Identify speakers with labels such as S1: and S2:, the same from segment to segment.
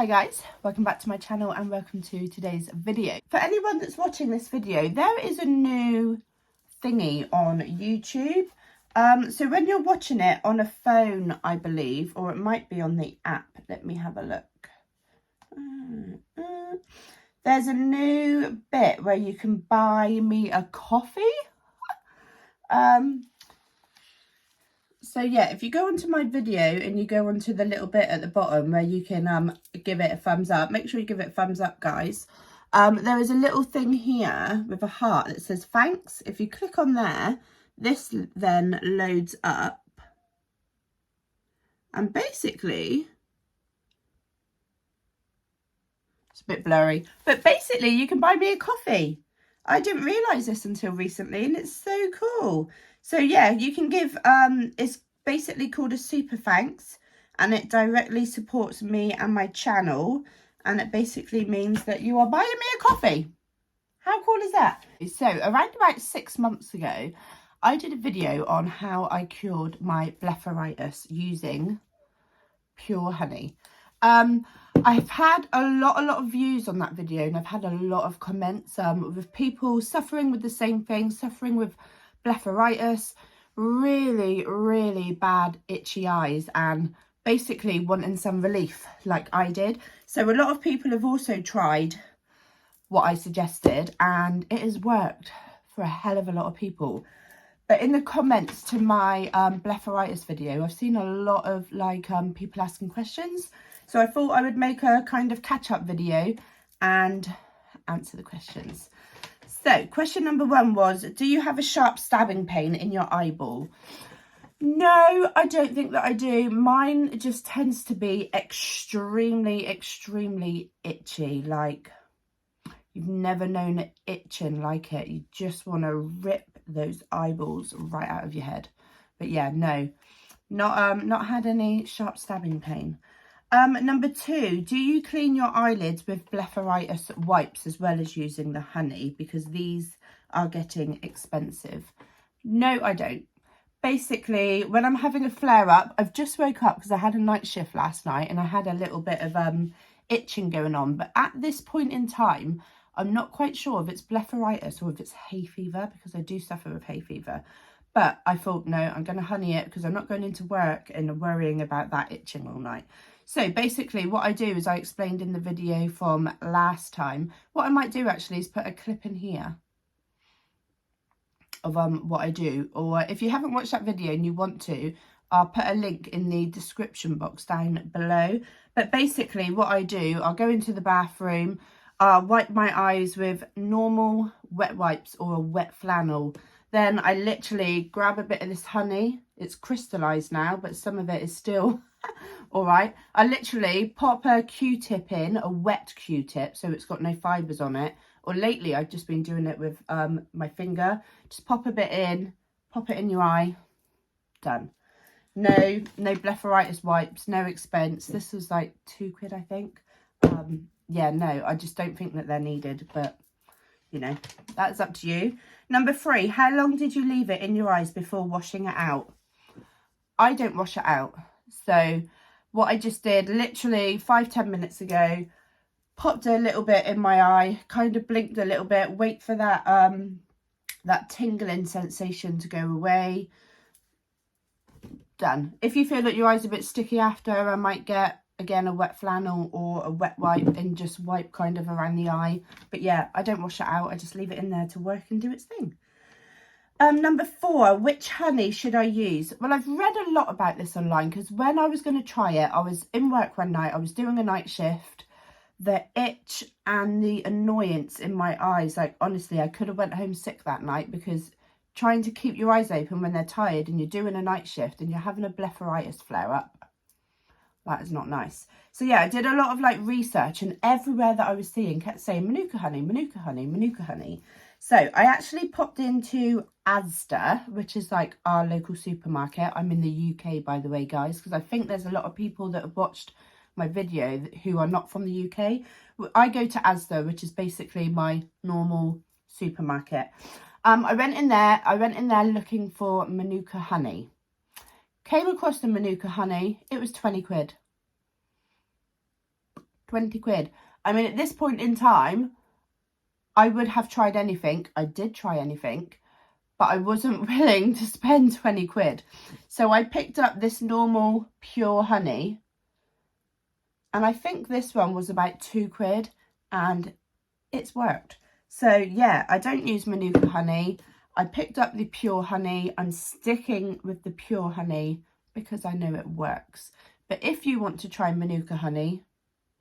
S1: Hi guys, welcome back to my channel and welcome to today's video. For anyone that's watching this video, there is a new thingy on YouTube. So when you're watching it on a phone, I believe, or it might be on the app, let me have a look. There's a new bit where you can buy me a coffee. So yeah, if you go onto my video and you go onto the little bit at the bottom where you can give it a thumbs up, make sure you give it a thumbs up, guys. There is a little thing here with a heart that says thanks. If you click on there, this then loads up. And basically, it's a bit blurry, but basically you can buy me a coffee. I didn't realise this until recently and it's so cool. So yeah, you can give, it's basically called a super thanks and it directly supports me and my channel. And it basically means that you are buying me a coffee. How cool is that? So around about 6 months ago, I did a video on how I cured my blepharitis using pure honey. I've had a lot of views on that video and I've had a lot of comments with people suffering with the same thing, suffering with blepharitis, really bad itchy eyes and basically wanting some relief like I did. So a lot of people have also tried what I suggested and it has worked for a hell of a lot of people. But in the comments to my blepharitis video, I've seen a lot of people asking questions. So I thought I would make a kind of catch-up video and answer the questions. So question number 1 was, do you have a sharp stabbing pain in your eyeball? No, I don't think that I do. Mine just tends to be extremely itchy. Like, you've never known it itching like it. You just want to rip those eyeballs right out of your head. But yeah, no, not had any sharp stabbing pain. Number 2, do you clean your eyelids with blepharitis wipes as well as using the honey? Because these are getting expensive. No, I don't. Basically, when I'm having a flare-up, I've just woke up because I had a night shift last night and I had a little bit of itching going on. But at this point in time, I'm not quite sure if it's blepharitis or if it's hay fever, because I do suffer with hay fever. But I thought, no, I'm going to honey it because I'm not going into work and worrying about that itching all night. So basically what I do is I explained in the video from last time. What I might do actually is put a clip in here of what I do. Or if you haven't watched that video and you want to, I'll put a link in the description box down below. But basically what I do, I'll go into the bathroom, I'll wipe my eyes with normal wet wipes or a wet flannel. Then I literally grab a bit of this honey. It's crystallized now, but some of it is still all right. I literally pop a Q-tip in, a wet Q-tip, so it's got no fibres on it. Or lately, I've just been doing it with my finger. Just pop a bit in, pop it in your eye, done. No blepharitis wipes, no expense. This was like £2, I think. Yeah, no, I just don't think that they're needed, but you know, that's up to you. Number 3, how long did you leave it in your eyes before washing it out? I don't wash it out. So what I just did, literally 5-10 minutes ago, popped a little bit in my eye, kind of blinked a little bit, wait for that that tingling sensation to go away. Done. If you feel that your eye's a bit sticky after, I might get again a wet flannel or a wet wipe and just wipe kind of around the eye. But yeah, I don't wash it out, I just leave it in there to work and do its thing. Number 4, which honey should I use? Well, I've read a lot about this online because when I was going to try it, I was in work one night, I was doing a night shift. The itch and the annoyance in my eyes, like honestly, I could have went home sick that night, because trying to keep your eyes open when they're tired and you're doing a night shift and you're having a blepharitis flare up, that is not nice. So yeah, I did a lot of research and everywhere that I was seeing kept saying Manuka honey, Manuka honey, Manuka honey. So I actually popped into Asda, which is like our local supermarket. I'm in the UK, by the way, guys, because I think there's a lot of people that have watched my video who are not from the UK. I go to Asda, which is basically my normal supermarket. I went in there looking for Manuka honey. Came across the Manuka honey. It was £20. 20 quid. I mean, at this point in time, I would have tried anything. I did try anything, but I wasn't willing to spend 20 quid. So I picked up this normal pure honey, and I think this one was about 2 quid, and it's worked. So yeah, I don't use Manuka honey. I picked up the pure honey. I'm sticking with the pure honey because I know it works. But if you want to try Manuka honey,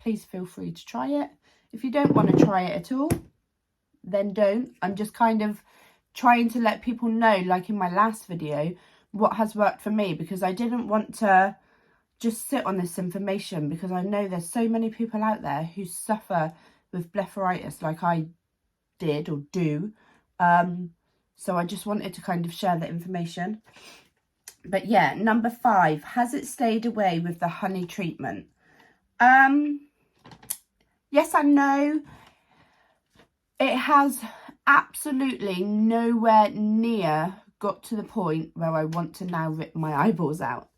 S1: please feel free to try it. If you don't want to try it at all, then don't. I'm just kind of trying to let people know, like in my last video, what has worked for me, because I didn't want to just sit on this information, because I know there's so many people out there who suffer with blepharitis like I did or do. So I just wanted to kind of share that information. But yeah, number 5, has it stayed away with the honey treatment? Yes and no. It has absolutely nowhere near got to the point where I want to now rip my eyeballs out.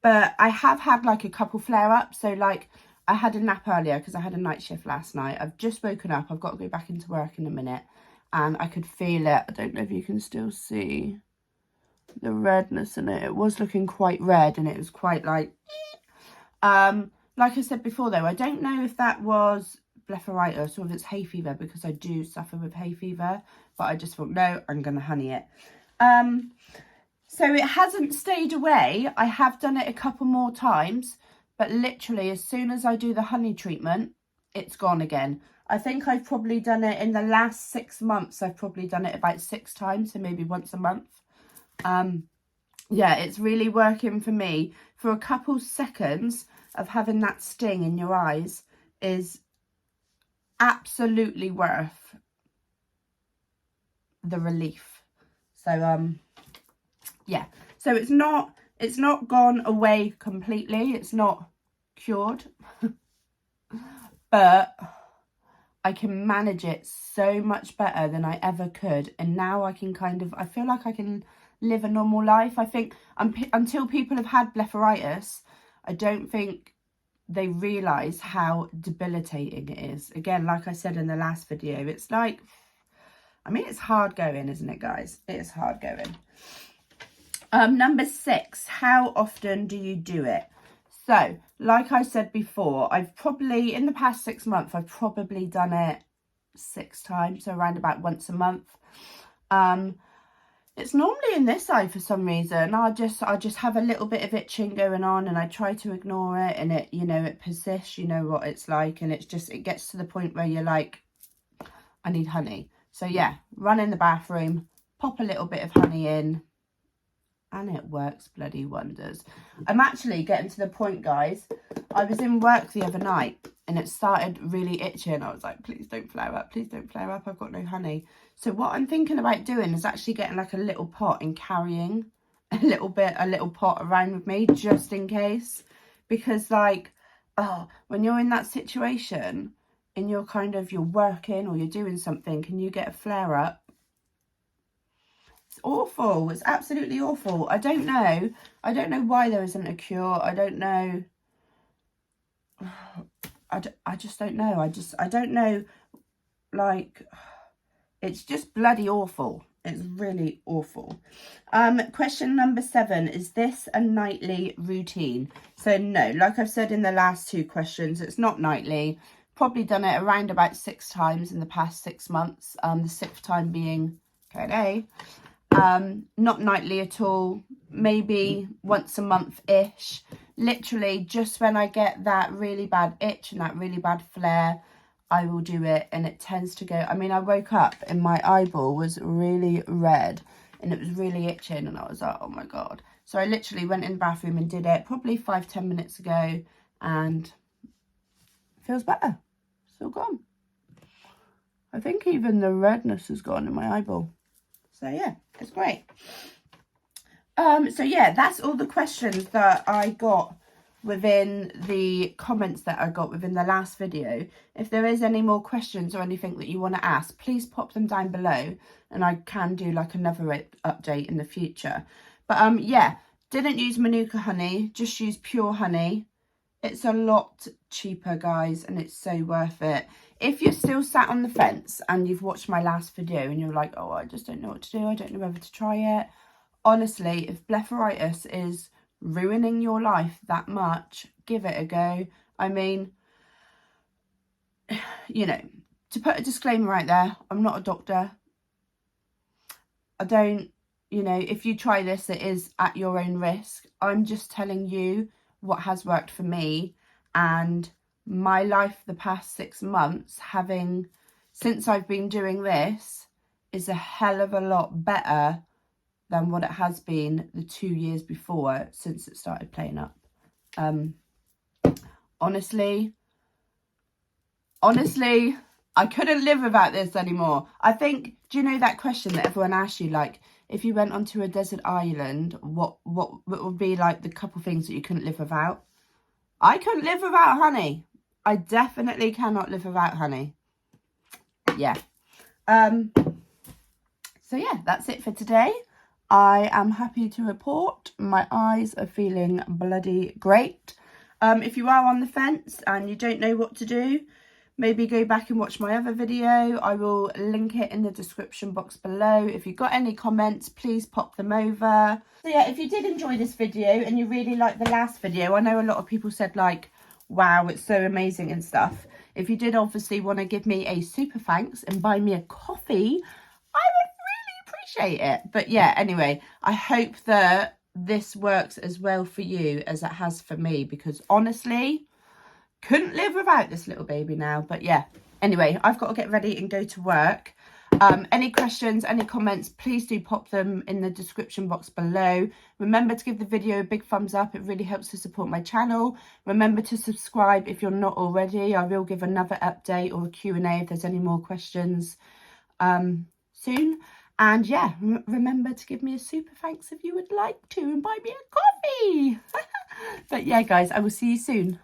S1: But I have had like a couple flare-ups. So like I had a nap earlier because I had a night shift last night. I've just woken up. I've got to go back into work in a minute. And I could feel it. I don't know if you can still see the redness in it. It was looking quite red, and it was quite like I said before though, I don't know if that was blepharitis or if it's hay fever, because I do suffer with hay fever, but I just thought, no, I'm gonna honey it. So it hasn't stayed away. I have done it a couple more times, but literally as soon as I do the honey treatment, it's gone again. I think I've probably done it in the last 6 months. I've probably done it about 6 times, so maybe once a month. Yeah, it's really working for me. For a couple seconds of having that sting in your eyes is absolutely worth the relief. So yeah, so it's not gone away completely, it's not cured, but I can manage it so much better than I ever could. And now I can kind of, I feel like I can live a normal life. I think until people have had blepharitis, I don't think they realise how debilitating it is. Again, like I said in the last video, it's like, I mean, it's hard going, isn't it, guys? It is hard going. Number 6, how often do you do it? So, like I said before, I've probably, in the past 6 months, I've probably done it 6 times, so around about once a month. It's normally in this eye for some reason. I just have a little bit of itching going on, and I try to ignore it, and it, you know, it persists, you know what it's like, and it's just, it gets to the point where you're like, I need honey. So yeah, run in the bathroom, pop a little bit of honey in, and it works bloody wonders. I'm actually getting to the point, guys, I was in work the other night and it started really itching. I was like, please don't flare up, please don't flare up, I've got no honey. So what I'm thinking about doing is actually getting like a little pot and carrying a little pot around with me, just in case. Because like, oh, when you're in that situation and you're working or you're doing something and you get a flare up, it's awful. It's absolutely awful. I don't know why there isn't a cure. I don't know. I just don't know. I don't know. Like, it's just bloody awful. It's really awful. Question number 7. Is this a nightly routine? So no, like I've said in the last 2 questions, it's not nightly. Probably done it around about 6 times in the past 6 months. The 6th time being today. Not nightly at all, maybe once a month-ish. Literally, just when I get that really bad itch and that really bad flare, I will do it, and it tends to go, I mean, I woke up and my eyeball was really red and it was really itching, and I was like, oh my God. So I literally went in the bathroom and did it probably 5-10 minutes ago, and it feels better. It's all gone. I think even the redness has gone in my eyeball. So yeah, it's great. So yeah, that's all the questions that I got within the comments that I got within the last video. If there is any more questions or anything that you want to ask, please pop them down below, and I can do like another update in the future. But yeah, didn't use Manuka honey, just use pure honey. It's a lot cheaper, guys, and it's so worth it. If you're still sat on the fence and you've watched my last video and you're like, oh, I just don't know what to do, I don't know whether to try it. Honestly, if blepharitis is ruining your life that much, give it a go. I mean, you know, to put a disclaimer right there, I'm not a doctor. I don't, you know, if you try this, it is at your own risk. I'm just telling you what has worked for me, and my life the past 6 months, since I've been doing this, is a hell of a lot better than what it has been the 2 years before since it started playing up. Honestly, I couldn't live without this anymore. I think, do you know that question that everyone asks you, like, if you went onto a desert island, what would be like the couple things that you couldn't live without? I couldn't live without honey. I definitely cannot live without honey. Yeah. So yeah, that's it for today. I am happy to report my eyes are feeling bloody great. If you are on the fence and you don't know what to do, maybe go back and watch my other video. I will link it in the description box below. If you've got any comments, please pop them over. So yeah, if you did enjoy this video and you really liked the last video, I know a lot of people said like, wow, it's so amazing and stuff. If you did obviously want to give me a super thanks and buy me a coffee, I would really appreciate it. But yeah, anyway, I hope that this works as well for you as it has for me, because honestly, couldn't live without this little baby now. But yeah, anyway, I've got to get ready and go to work. Any questions, any comments, please do pop them in the description box below. Remember to give the video a big thumbs up. It really helps to support my channel. Remember to subscribe if you're not already. I will give another update or a Q&A if there's any more questions soon. And yeah, remember to give me a super thanks if you would like to, and buy me a coffee. But yeah, guys, I will see you soon.